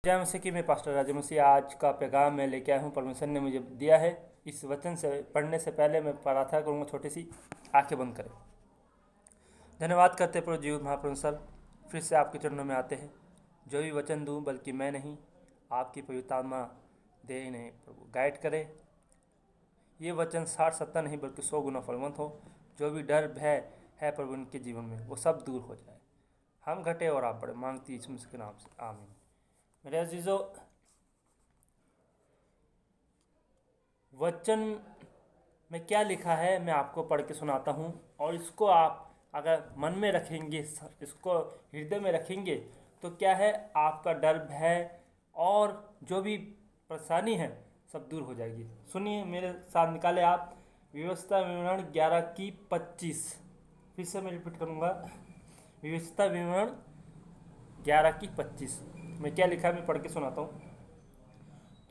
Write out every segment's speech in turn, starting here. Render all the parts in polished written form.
जय मसीह की। मैं पास्टर राजू मसीह आज का पैगाम मैं लेके आया हूँ। परमेश्वर ने मुझे दिया है। इस वचन से पढ़ने से पहले मैं प्रार्थना करूँगा। छोटी सी आंखें बंद करें। धन्यवाद करते प्रभु जीव महापरमेश्वर, फिर से आपके चरणों में आते हैं। जो भी वचन दूँ बल्कि मैं नहीं, आपकी पवित्र आत्मा दे इन्हें प्रभु गाइड करे। ये वचन 60-70 नहीं बल्कि 100 गुना फलवंत हो। जो भी डर भय है प्रभु उनके जीवन में वो सब दूर हो जाए। हम घटे और आप बढ़े, मांगती यीशु मसीह के नाम से, आमीन। मेरे अजीजों, वचन में क्या लिखा है मैं आपको पढ़ के सुनाता हूँ, और इसको आप अगर मन में रखेंगे, इसको हृदय में रखेंगे, तो क्या है, आपका डर भय और जो भी परेशानी है सब दूर हो जाएगी। सुनिए, मेरे साथ निकाले आप व्यवस्था विवरण 11:25। फिर से मैं रिपीट करूँगा, व्यवस्था विवरण 11:25 में क्या लिखा है मैं पढ़ के सुनाता हूँ।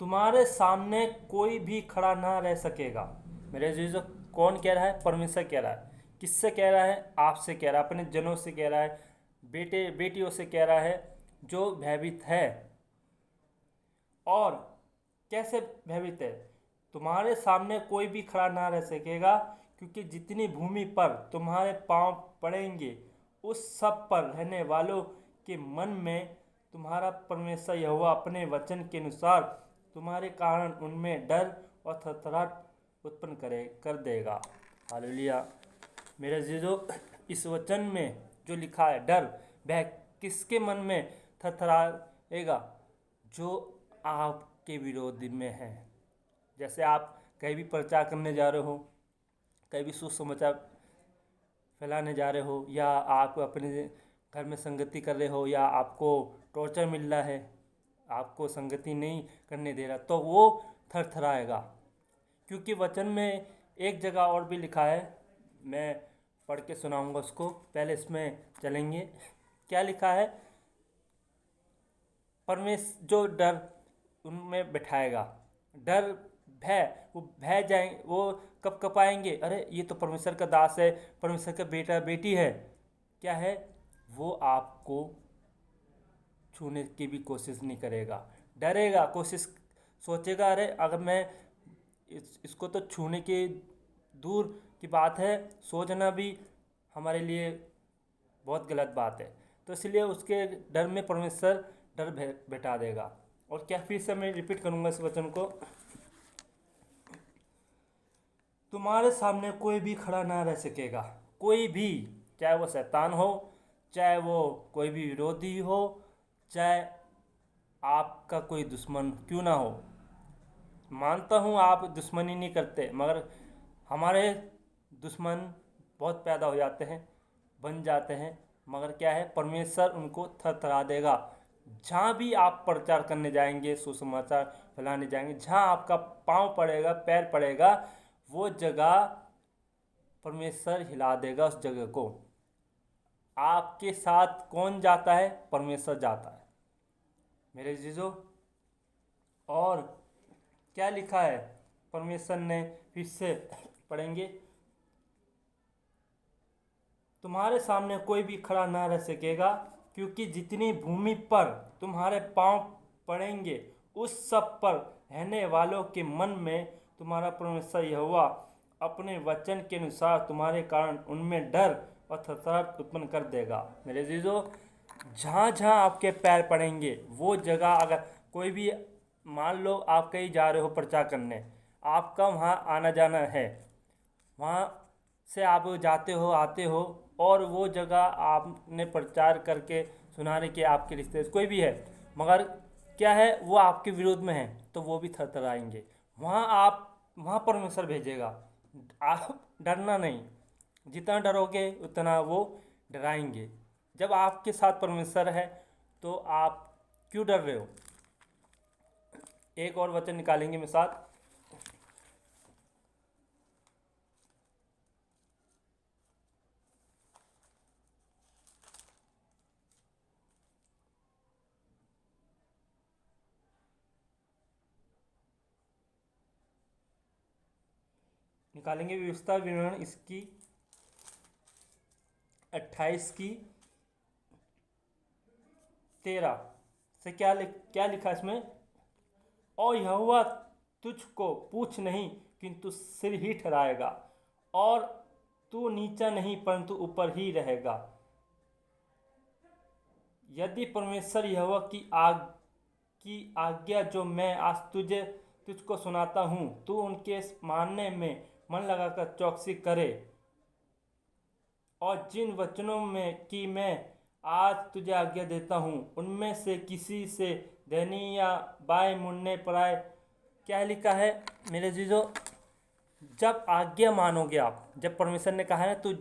तुम्हारे सामने कोई भी खड़ा ना रह सकेगा। मेरे अजीजों, कौन कह रहा है? परमेश्वर कह रहा है। किससे कह रहा है? आपसे कह रहा है, अपने जनों से कह रहा है, बेटे बेटियों से कह रहा है जो भयभीत है। और कैसे भयभीत है? तुम्हारे सामने कोई भी खड़ा ना रह सकेगा, क्योंकि जितनी भूमि पर तुम्हारे पांव पड़ेंगे उस सब पर रहने वालों के मन में तुम्हारा परमेश्वर यहोवा अपने वचन के अनुसार तुम्हारे कारण उनमें डर और थरथराहट उत्पन्न कर देगा। हालेलुया। मेरे अजीजों, इस वचन में जो लिखा है डर भय किसके मन में थरथराएगा? जो आपके विरोध में है। जैसे आप कहीं भी प्रचार करने जा रहे हो, कहीं भी सुसमाचार फैलाने जा रहे हो, या आप अपने घर में संगति कर रहे हो, या आपको टॉर्चर मिल रहा है, आपको संगति नहीं करने दे रहा, तो वो थरथराएगा। क्योंकि वचन में एक जगह और भी लिखा है, मैं पढ़ के सुनाऊंगा उसको, पहले इसमें चलेंगे। क्या लिखा है? परमेश्वर जो डर उनमें बैठाएगा, डर भय, वो भय जाएंगे, वो कब कपाएंगे, अरे ये तो परमेश्वर का दास है, परमेश्वर का बेटा बेटी है। क्या है? वो आपको छूने की भी कोशिश नहीं करेगा, डरेगा, कोशिश सोचेगा, अरे अगर मैं इसको तो छूने के दूर की बात है, सोचना भी हमारे लिए बहुत गलत बात है। तो इसलिए उसके डर में परमेश्वर डर बैठा देगा। और क्या, फिर से मैं रिपीट करूंगा इस वचन को, तुम्हारे सामने कोई भी खड़ा ना रह सकेगा। कोई भी, चाहे वो शैतान हो, चाहे वो कोई भी विरोधी हो, चाहे आपका कोई दुश्मन क्यों ना हो। मानता हूँ आप दुश्मनी नहीं करते, मगर हमारे दुश्मन बहुत पैदा हो जाते हैं, बन जाते हैं, मगर क्या है, परमेश्वर उनको थरथरा देगा। जहाँ भी आप प्रचार करने जाएंगे, सुसमाचार फैलाने जाएंगे, जहाँ आपका पाँव पड़ेगा, पैर पड़ेगा, वो जगह परमेश्वर हिला देगा उस जगह को। आपके साथ कौन जाता है? परमेश्वर जाता है मेरे जीजो। और क्या लिखा है परमेश्वर ने? फिर से पढ़ेंगे, तुम्हारे सामने कोई भी खड़ा ना रह सकेगा, क्योंकि जितनी भूमि पर तुम्हारे पांव पड़ेंगे उस सब पर रहने वालों के मन में तुम्हारा परमेश्वर यहोवा अपने वचन के अनुसार तुम्हारे कारण उनमें डर और थरथराहट उत्पन्न कर देगा। मेरे जीजो, जहाँ जहाँ आपके पैर पड़ेंगे वो जगह, अगर कोई भी, मान लो आप कहीं जा रहे हो प्रचार करने, आपका वहाँ आना जाना है, वहाँ से आप जाते हो आते हो, और वो जगह आपने प्रचार करके सुनाने के आपके रिश्ते कोई भी है, मगर क्या है, वो आपके विरोध में है, तो वो भी थरथराएंगे। वहाँ परमेश्वर भेजेगा। आप डरना नहीं, जितना डरोगे उतना वो डराएंगे। जब आपके साथ परमेश्वर है तो आप क्यों डर रहे हो? एक और वचन निकालेंगे मेरे साथ, निकालेंगे व्यवस्था विवरण इसकी 28 की 13 से क्या लिखा इसमें, और यहोवा तुझको पूछ नहीं किंतु सिर ही ठहराएगा, और तू नीचा नहीं परंतु ऊपर ही रहेगा। यदि परमेश्वर यहोवा की आज्ञा जो मैं आज तुझको सुनाता हूँ, तू उनके मानने में मन लगाकर चौकसी करे, और जिन वचनों में कि मैं आज तुझे आज्ञा देता हूँ उनमें से किसी से दैनी या बाएं मुड़ने पराए। क्या लिखा है मेरे जीजो, जब आज्ञा मानोगे आप, जब परमेश्वर ने कहा है तो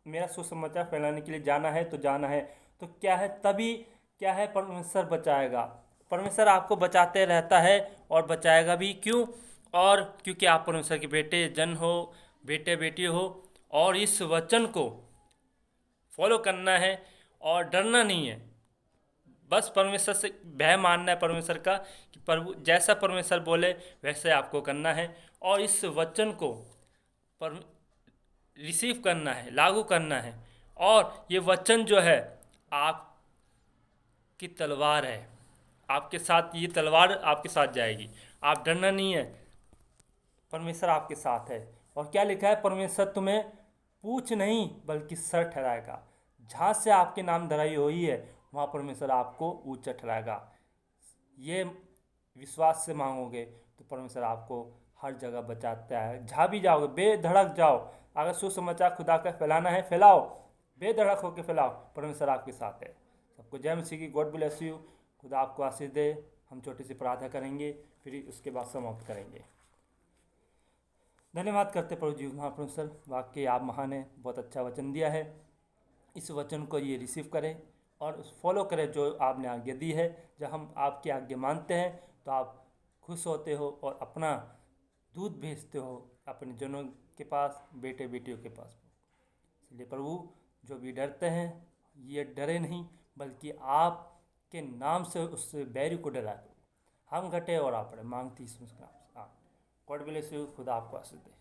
मेरा सुसमाचार फैलाने के लिए जाना है तो जाना है, तो क्या है, तभी क्या है, परमेश्वर बचाएगा। परमेश्वर आपको बचाते रहता है और बचाएगा भी। क्यों? और क्योंकि आप परमेश्वर के बेटे जन हो, बेटे बेटी हो, और इस वचन को फॉलो करना है और डरना नहीं है। बस परमेश्वर से भय मानना है परमेश्वर का, कि प्रभु जैसा परमेश्वर बोले वैसे आपको करना है, और इस वचन को पर रिसीव करना है, लागू करना है। और ये वचन जो है आपकी तलवार है, आपके साथ ये तलवार आपके साथ जाएगी। आप डरना नहीं है, परमेश्वर आपके साथ है। और क्या लिखा है, परमेश्वर तुम्हें पूछ नहीं बल्कि सर ठहराएगा। जहाँ से आपके नाम धराई हुई है वहाँ परमेश्वर आपको ऊंचा ठहराएगा। ये विश्वास से मांगोगे तो परमेश्वर आपको हर जगह बचाता है। जहाँ भी जाओगे बेधड़क जाओ, अगर सुसमाचार खुदा का फैलाना है फैलाओ, बेधड़क होकर फैलाओ, परमेश्वर आपके साथ है। सबको जय मसीह की। God bless you. खुदा आपको आशीष दे। हम छोटी सी प्रार्थना करेंगे, फिर उसके बाद समाप्त करेंगे। धन्यवाद करते प्रभु जी, महापरमेश्वर, वाकई आप महान है, बहुत अच्छा वचन दिया है। इस वचन को ये रिसीव करें और फॉलो करें जो आपने आज्ञा दी है। जब हम आपकी आज्ञा मानते हैं तो आप खुश होते हो और अपना दूध भेजते हो अपने जनों के पास, बेटे बेटियों के पास। इसलिए प्रभु, जो भी डरते हैं ये डरे नहीं, बल्कि आपके नाम से उस बैरी को डरा दो। हम घटे और आप बढ़े, मांगती इसमें। God bless you. खुदा आपको आशीष दे।